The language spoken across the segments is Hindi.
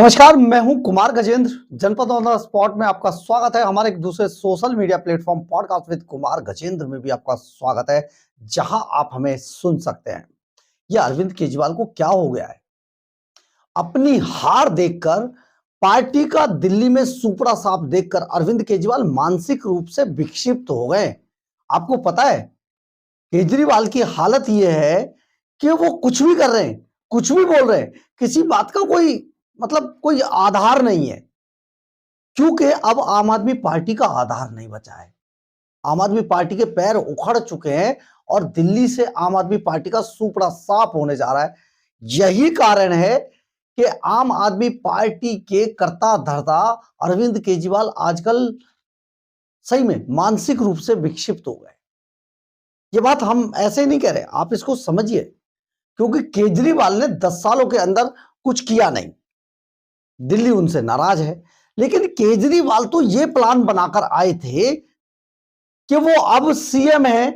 नमस्कार, मैं हूं कुमार गजेंद्र। जनपद ऑन द स्पॉट में आपका स्वागत है। हमारे एक दूसरे social media platform podcast with Kumar Gajendra में भी आपका स्वागत है, जहां आप हमें सुन सकते हैं। ये अरविंद केजरीवाल को क्या हो गया है? अपनी हार देखकर, पार्टी का दिल्ली में सुपड़ा साफ देखकर अरविंद केजरीवाल मानसिक रूप से विक्षिप्त हो गए। आपको पता है, केजरीवाल की हालत यह है कि वो कुछ भी कर रहे हैं, कुछ भी बोल रहे हैं, किसी बात का कोई आधार नहीं है, क्योंकि अब आम आदमी पार्टी का आधार नहीं बचा है। आम आदमी पार्टी के पैर उखड़ चुके हैं और दिल्ली से आम आदमी पार्टी का सुपड़ा साफ होने जा रहा है। यही कारण है कि आम आदमी पार्टी के कर्ता धर्ता अरविंद केजरीवाल आजकल सही में मानसिक रूप से विक्षिप्त हो गए। ये बात हम ऐसे नहीं कह रहे, आप इसको समझिए, क्योंकि केजरीवाल ने 10 सालों के अंदर कुछ किया नहीं। दिल्ली उनसे नाराज है, लेकिन केजरीवाल तो ये प्लान बनाकर आए थे कि वो अब सीएम है,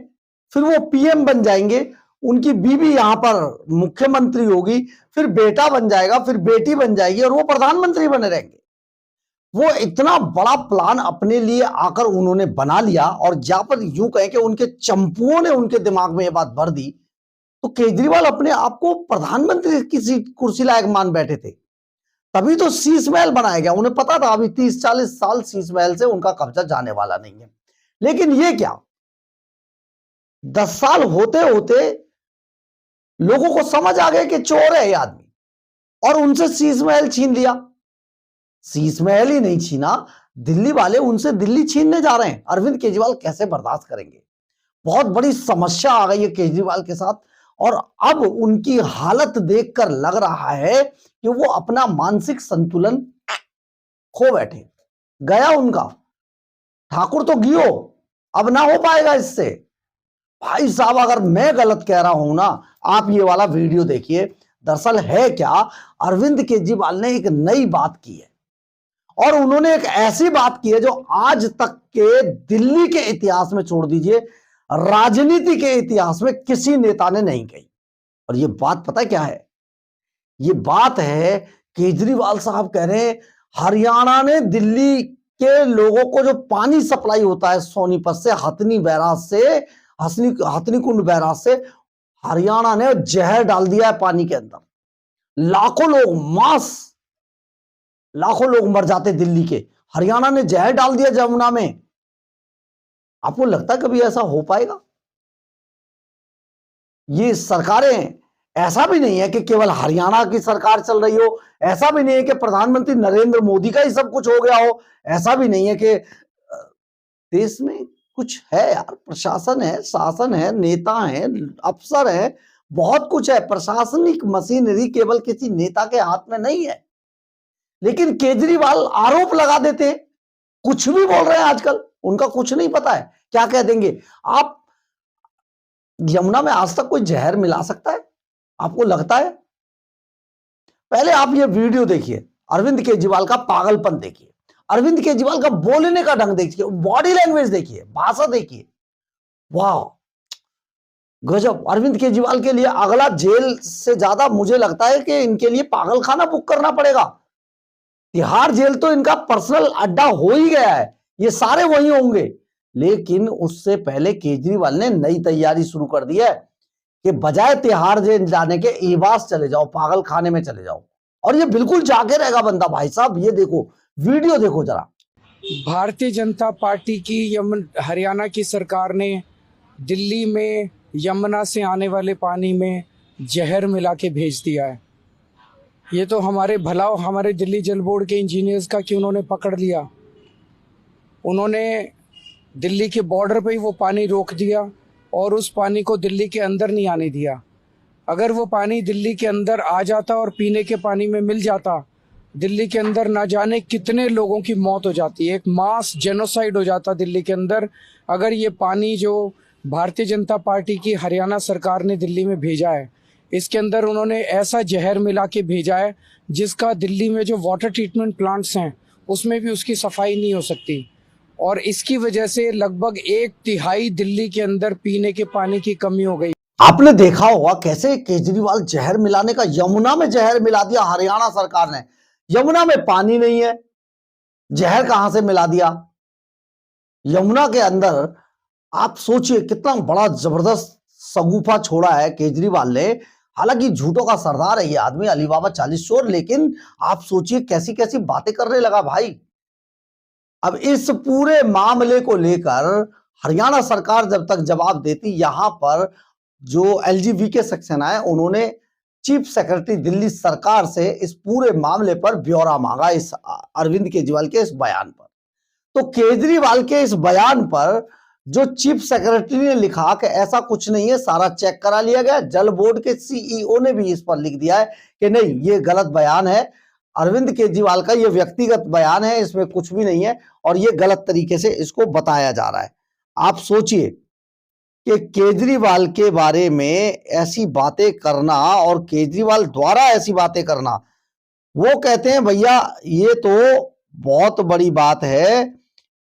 फिर वो पीएम बन जाएंगे, उनकी बीवी यहां पर मुख्यमंत्री होगी, फिर बेटा बन जाएगा, फिर बेटी बन जाएगी और वो प्रधानमंत्री बने रहेंगे। वो इतना बड़ा प्लान अपने लिए आकर उन्होंने बना लिया, और जहां पर यूं कहें कि उनके चंपुओं ने उनके दिमाग में यह बात भर दी, तो केजरीवाल अपने आप को प्रधानमंत्री की सीट कुर्सी लायक मान बैठे थे। तभी तो शीश महल बनाया गया। उन्हें पता था अभी 30-40 साल शीश महल से उनका कब्जा जाने वाला नहीं है। लेकिन ये क्या, 10 साल होते होते लोगों को समझ आ गया कि चोर है ये आदमी, और उनसे शीश महल छीन लिया। शीश महल ही नहीं छीना, दिल्ली वाले उनसे दिल्ली छीनने जा रहे हैं। अरविंद केजरीवाल कैसे बर्दाश्त करेंगे? बहुत बड़ी समस्या आ गई है केजरीवाल के साथ, और अब उनकी हालत देखकर लग रहा है कि वो अपना मानसिक संतुलन खो बैठे। गया उनका ठाकुर तो गियो, अब ना हो पाएगा इससे। भाई साहब, अगर मैं गलत कह रहा हूं ना, आप ये वाला वीडियो देखिए। दरअसल है क्या, अरविंद केजरीवाल ने एक नई बात की है, और उन्होंने एक ऐसी बात की है जो आज तक के दिल्ली के इतिहास में, छोड़ दीजिए राजनीति के इतिहास में, किसी नेता ने नहीं कही। और ये बात पता है क्या है? ये बात है, केजरीवाल साहब कह रहे हैं हरियाणा ने दिल्ली के लोगों को जो पानी सप्लाई होता है सोनीपत से, हथनी बैराज से, हथनी कुंड बैराज से, हरियाणा ने जहर डाल दिया है पानी के अंदर। लाखों लोग मर जाते दिल्ली के, हरियाणा ने जहर डाल दिया जमुना में। आपको लगता है कभी ऐसा हो पाएगा? ये सरकारें, ऐसा भी नहीं है कि केवल हरियाणा की सरकार चल रही हो, ऐसा भी नहीं है कि प्रधानमंत्री नरेंद्र मोदी का ही सब कुछ हो गया हो, ऐसा भी नहीं है कि देश में कुछ है यार, प्रशासन है, शासन है, नेता हैं, अफसर हैं, बहुत कुछ है। प्रशासनिक मशीनरी केवल किसी नेता के हाथ में नहीं है। लेकिन केजरीवाल आरोप लगा देते हैं, कुछ भी बोल रहे हैं आजकल, उनका कुछ नहीं पता है क्या कह देंगे। आप यमुना में आज तक कोई जहर मिला सकता है? आपको लगता है? पहले आप ये वीडियो देखिए, अरविंद केजरीवाल का पागलपन देखिए, अरविंद केजरीवाल का बोलने का ढंग देखिए, बॉडी लैंग्वेज देखिए, भाषा देखिए। वाह, गजब। अरविंद केजरीवाल के लिए अगला जेल से ज्यादा मुझे लगता है कि इनके लिए पागल खाना बुक करना पड़ेगा। तिहाड़ जेल तो इनका पर्सनल अड्डा हो ही गया है, ये सारे वहीं होंगे। लेकिन उससे पहले केजरीवाल ने नई तैयारी शुरू कर दी है कि बजाय तिहाड़ जेल जाने के एवास चले जाओ, पागल खाने में चले जाओ, और ये बिल्कुल जाके रहेगा बंदा। भाई साहब, ये देखो, वीडियो देखो जरा। भारतीय जनता पार्टी की हरियाणा की सरकार ने दिल्ली में यमुना से आने वाले पानी में जहर मिला के भेज दिया है। ये तो हमारे भलाव, हमारे दिल्ली जल बोर्ड के इंजीनियर्स का कि उन्होंने पकड़ लिया। उन्होंने दिल्ली के बॉर्डर पे ही वो पानी रोक दिया और उस पानी को दिल्ली के अंदर नहीं आने दिया। अगर वो पानी दिल्ली के अंदर आ जाता और पीने के पानी में मिल जाता, दिल्ली के अंदर ना जाने कितने लोगों की मौत हो जाती है, एक मास जेनोसाइड हो जाता दिल्ली के अंदर। अगर ये पानी जो भारतीय जनता पार्टी की हरियाणा सरकार ने दिल्ली में भेजा है, इसके अंदर उन्होंने ऐसा जहर मिला के भेजा है जिसका दिल्ली में जो वाटर ट्रीटमेंट प्लांट्स हैं उसमें भी उसकी सफाई नहीं हो सकती, और इसकी वजह से लगभग 1/3 दिल्ली के अंदर पीने के पानी की कमी हो गई। आपने देखा होगा कैसे केजरीवाल जहर मिलाने का, यमुना में जहर मिला दिया हरियाणा सरकार ने। यमुना में पानी नहीं है, जहर कहां से मिला दिया यमुना के अंदर। आप सोचिए कितना बड़ा जबरदस्त सगुफा छोड़ा है केजरीवाल ने। हालांकि झूठों का सरदार है ये आदमी, अलीबाबा 40 चोर, लेकिन आप सोचिए कैसी कैसी बातें करने लगा भाई। अब इस पूरे मामले को लेकर हरियाणा सरकार जब तक जवाब देती, यहां पर जो एलजीबीके सेक्शन है उन्होंने चीफ सेक्रेटरी दिल्ली सरकार से इस पूरे मामले पर ब्यौरा मांगा, इस अरविंद केजरीवाल के इस बयान पर। तो केजरीवाल के इस बयान पर जो चीफ सेक्रेटरी ने लिखा कि ऐसा कुछ नहीं है, सारा चेक करा लिया गया। जल बोर्ड के सीईओ ने भी इस पर लिख दिया है कि नहीं, ये गलत बयान है, अरविंद केजरीवाल का ये व्यक्तिगत बयान है, इसमें कुछ भी नहीं है और ये गलत तरीके से इसको बताया जा रहा है। आप सोचिए कि केजरीवाल के बारे में ऐसी बातें करना और केजरीवाल द्वारा ऐसी बातें करना, वो कहते हैं भैया ये तो बहुत बड़ी बात है।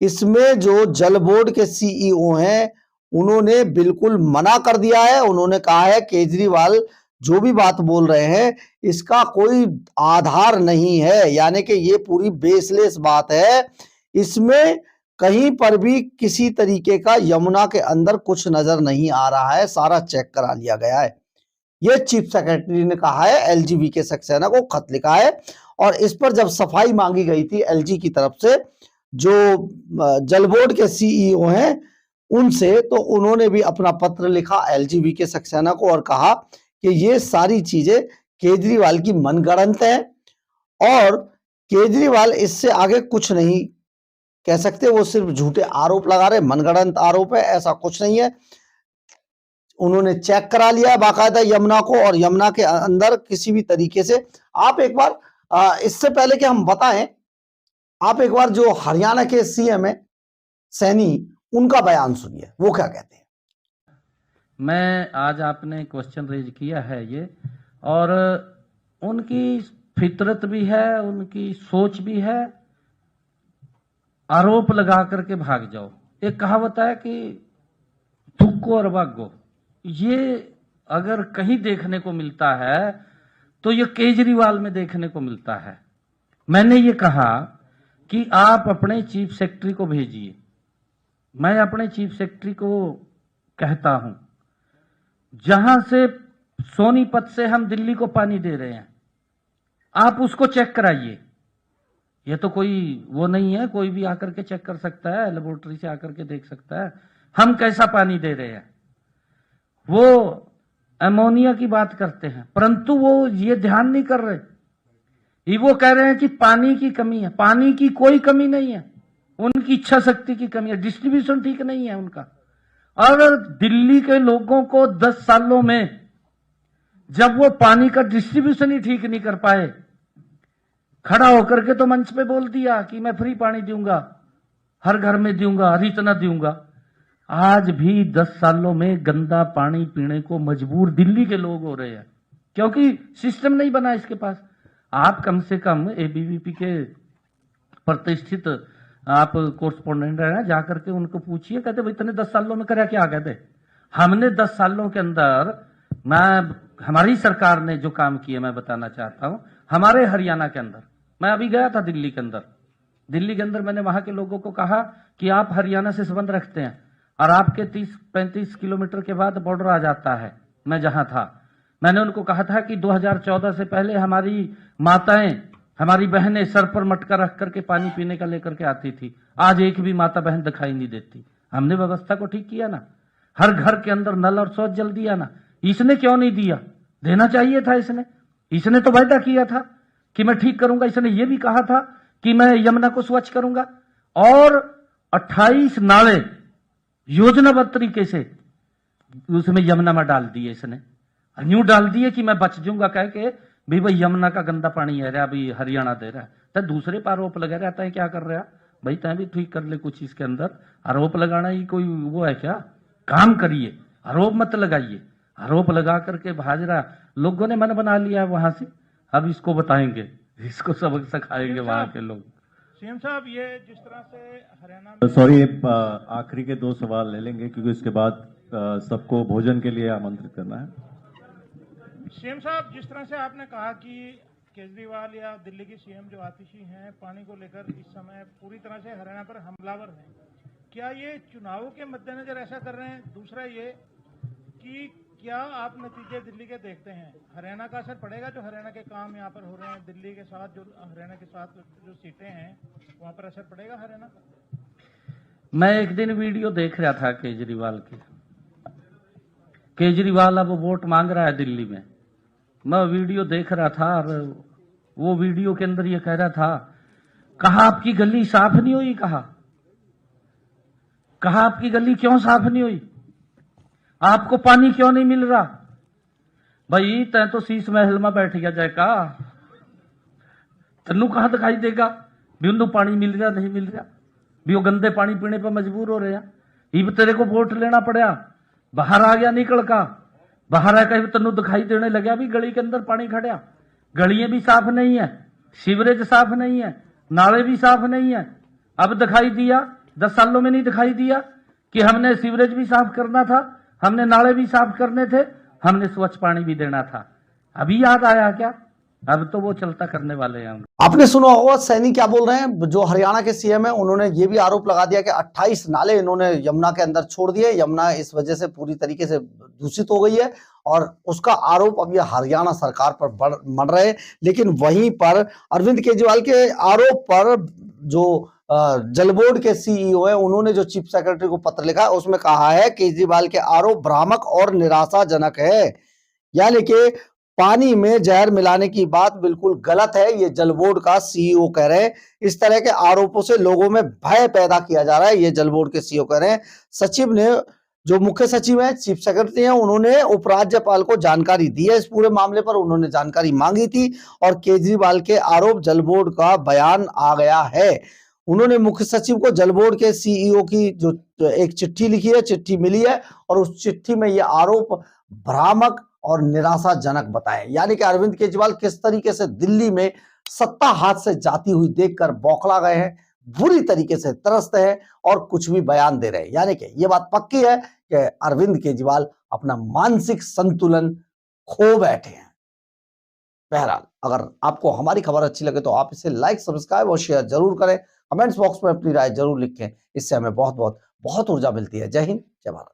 इसमें जो जल बोर्ड के सीईओ हैं उन्होंने बिल्कुल मना कर दिया है। उन्होंने कहा है केजरीवाल जो भी बात बोल रहे हैं इसका कोई आधार नहीं है, यानी कि ये पूरी बेसलेस बात है। इसमें कहीं पर भी किसी तरीके का यमुना के अंदर कुछ नजर नहीं आ रहा है, सारा चेक करा लिया गया है। ये चीफ सेक्रेटरी ने कहा है, एलजीबीके सक्सेना को खत लिखा है। और इस पर जब सफाई मांगी गई थी एलजी की तरफ से, जो जल बोर्ड के सीईओ हैं उनसे, तो उन्होंने भी अपना पत्र लिखा एलजीबीके सक्सेना को और कहा कि ये सारी चीजें केजरीवाल की मनगढ़ंत है और केजरीवाल इससे आगे कुछ नहीं कह सकते, वो सिर्फ झूठे आरोप लगा रहे, मनगढ़ंत आरोप है, ऐसा कुछ नहीं है। उन्होंने चेक करा लिया बाकायदा यमुना को और यमुना के अंदर किसी भी तरीके से। आप एक बार इससे पहले कि हम बताएं, आप एक बार जो हरियाणा के सीएम है सैनी, उनका बयान सुनिए, वो क्या कहते हैं। मैं आज आपने क्वेश्चन रेज किया है ये, और उनकी फितरत भी है, उनकी सोच भी है, आरोप लगा करके भाग जाओ। एक कहावत है कि थुक्को और भागो, ये अगर कहीं देखने को मिलता है तो ये केजरीवाल में देखने को मिलता है। मैंने ये कहा कि आप अपने चीफ सेक्रेटरी को भेजिए। मैं अपने चीफ सेक्रेटरी को कहता हूं, जहां से सोनीपत से हम दिल्ली को पानी दे रहे हैं, आप उसको चेक कराइए। ये तो कोई वो नहीं है, कोई भी आकर के चेक कर सकता है, लेबोरेटरी से आकर के देख सकता है हम कैसा पानी दे रहे हैं। वो अमोनिया की बात करते हैं, परंतु वो ये ध्यान नहीं कर रहे। ये वो कह रहे हैं कि पानी की कमी है। पानी की कोई कमी नहीं है, उनकी इच्छा शक्ति की कमी है, डिस्ट्रीब्यूशन ठीक नहीं है उनका। और दिल्ली के लोगों को 10 सालों में जब वो पानी का डिस्ट्रीब्यूशन ही ठीक नहीं कर पाए, खड़ा होकर के तो मंच पे बोल दिया कि मैं फ्री पानी दूंगा, हर घर में दूंगा, हर इतना दूंगा। आज भी 10 सालों में गंदा पानी पीने को मजबूर दिल्ली के लोग हो रहे हैं, क्योंकि सिस्टम नहीं बना इसके पास। आप कम से कम एबीवीपी के प्रतिष्ठित आप कोरस्पोंडेंट है ना, जाकर के उनको पूछिए, कहते भाई इतने 10 सालों में करा क्या। कहते हमने 10 सालों के अंदर, हमारी सरकार ने जो काम किए मैं बताना चाहता हूं। हमारे हरियाणा के अंदर, मैं अभी गया था दिल्ली के अंदर मैंने वहां के लोगों को कहा कि आप हरियाणा से संबंध रखते हैं और आपके 30-35 किलोमीटर के बाद बॉर्डर आ जाता है। मैं जहां था, मैंने उनको कहा था कि 2014 से पहले हमारी माताएं, हमारी बहनें सर पर मटका रख करके पानी पीने का लेकर के आती थी। आज एक भी माता बहन दिखाई नहीं देती। हमने व्यवस्था को ठीक किया ना, हर घर के अंदर नल और शौच जल दिया ना। इसने क्यों नहीं दिया? देना चाहिए था। इसने तो वायदा किया था कि मैं ठीक करूंगा। इसने ये भी कहा था कि मैं यमुना को स्वच्छ करूंगा, और 28 नाले योजनाबद्ध तरीके से उसमें यमुना में डाल दिए। इसने यूं डाल दिए कि मैं बच जाऊंगा, कह के भी भाई यमुना का गंदा पानी है रहा, अभी हरियाणा दे रहा है। तो दूसरे पर आरोप लगा रहता है, क्या कर रहा भाई, तय भी ठीक कर ले कुछ। इसके अंदर आरोप लगाना ही कोई वो है क्या? काम करिए, आरोप मत लगाइए। आरोप लगा करके भाज रहा, लोगों ने मन बना लिया वहां से। अब इसको बताएंगे, इसको सबक सिखाएंगे वहां के लोग। सीएम साहब, ये जिस तरह से हरियाणा में सॉरी, आखिरी के 2 सवाल ले लेंगे क्योंकि इसके बाद सबको भोजन के लिए आमंत्रित करना है। सीएम साहब, जिस तरह से आपने कहा कि केजरीवाल या दिल्ली की सीएम जो आतिशी हैं पानी को लेकर इस समय पूरी तरह से हरियाणा पर हमलावर हैं, क्या ये चुनावों के मद्देनजर ऐसा कर रहे हैं? दूसरा ये कि क्या आप नतीजे दिल्ली के देखते हैं, हरियाणा का असर पड़ेगा? जो हरियाणा के काम यहाँ पर हो रहे हैं दिल्ली के साथ, जो हरियाणा के साथ जो सीटें हैं वहाँ पर असर पड़ेगा हरियाणा का? मैं एक दिन वीडियो देख रहा था केजरीवाल की। केजरीवाल अब वोट मांग रहा है दिल्ली में। मैं वीडियो देख रहा था और वो वीडियो के अंदर ये कह रहा था, कहा आपकी गली साफ नहीं हुई, कहा आपकी गली क्यों साफ नहीं हुई, आपको पानी क्यों नहीं मिल रहा? भाई तै तो शीश महल में बैठ गया जाएगा, तेनू कहां दिखाई देगा भी उन्हें पानी मिल रहा नहीं मिल रहा, भी वो गंदे पानी पीने पर मजबूर हो रहे हैं। ये तेरे को वोट लेना पड़ा, बाहर आ गया निकल का, बाहर आकर तेनू दिखाई देने लगा भी गली के अंदर पानी खड़ा, गलियां भी साफ नहीं है, सीवरेज साफ नहीं है, नाले भी साफ नहीं है। अब दिखाई दिया, 10 सालों में नहीं दिखाई दिया कि हमने सीवरेज भी साफ करना था, हमने नाले भी साफ करने थे, हमने स्वच्छ पानी भी देना था। अभी याद आया क्या? अब तो वो चलता करने वाले हैं हम। आपने सुना होगा सैनी क्या बोल रहे हैं, जो हरियाणा के सीएम है, उन्होंने ये भी आरोप लगा दिया कि 28 नाले इन्होंने यमुना के अंदर छोड़ दिए, यमुना इस वजह से पूरी तरीके से दूषित हो गई है और उसका आरोप अब ये हरियाणा सरकार पर मढ़ रहे हैं। लेकिन वहीं पर अरविंद केजरीवाल के आरोप पर जो जल बोर्ड के सीईओ है, उन्होंने जो चीफ सेक्रेटरी को पत्र लिखा है उसमें कहा है केजरीवाल के आरोप भ्रामक और निराशाजनक है, यानी कि पानी में जहर मिलाने की बात बिल्कुल गलत है, ये जल बोर्ड का सीईओ कह रहे हैं। इस तरह के आरोपों से लोगों में भय पैदा किया जा रहा है, ये जल बोर्ड के सीईओ कह रहे हैं। सचिव ने, जो मुख्य सचिव है, चीफ सेक्रेटरी हैं, उन्होंने उपराज्यपाल को जानकारी दी है इस पूरे मामले पर, उन्होंने जानकारी मांगी थी और केजरीवाल के आरोप जल बोर्ड का बयान आ गया है। उन्होंने मुख्य सचिव को जल बोर्ड के सीईओ की जो एक चिट्ठी लिखी है, चिट्ठी मिली है और उस चिट्ठी में यह आरोप भ्रामक और निराशाजनक बताए। यानी कि अरविंद केजरीवाल किस तरीके से दिल्ली में सत्ता हाथ से जाती हुई देखकर बौखला गए हैं, बुरी तरीके से तरसते हैं और कुछ भी बयान दे रहे हैं। यानी कि यह बात पक्की है कि अरविंद केजरीवाल अपना मानसिक संतुलन खो बैठे हैं। बहरहाल, अगर आपको हमारी खबर अच्छी लगे तो आप इसे लाइक, सब्सक्राइब और शेयर जरूर करें। कमेंट्स बॉक्स में अपनी राय जरूर लिखें, इससे हमें बहुत ऊर्जा मिलती है। जय हिंद, जय भारत।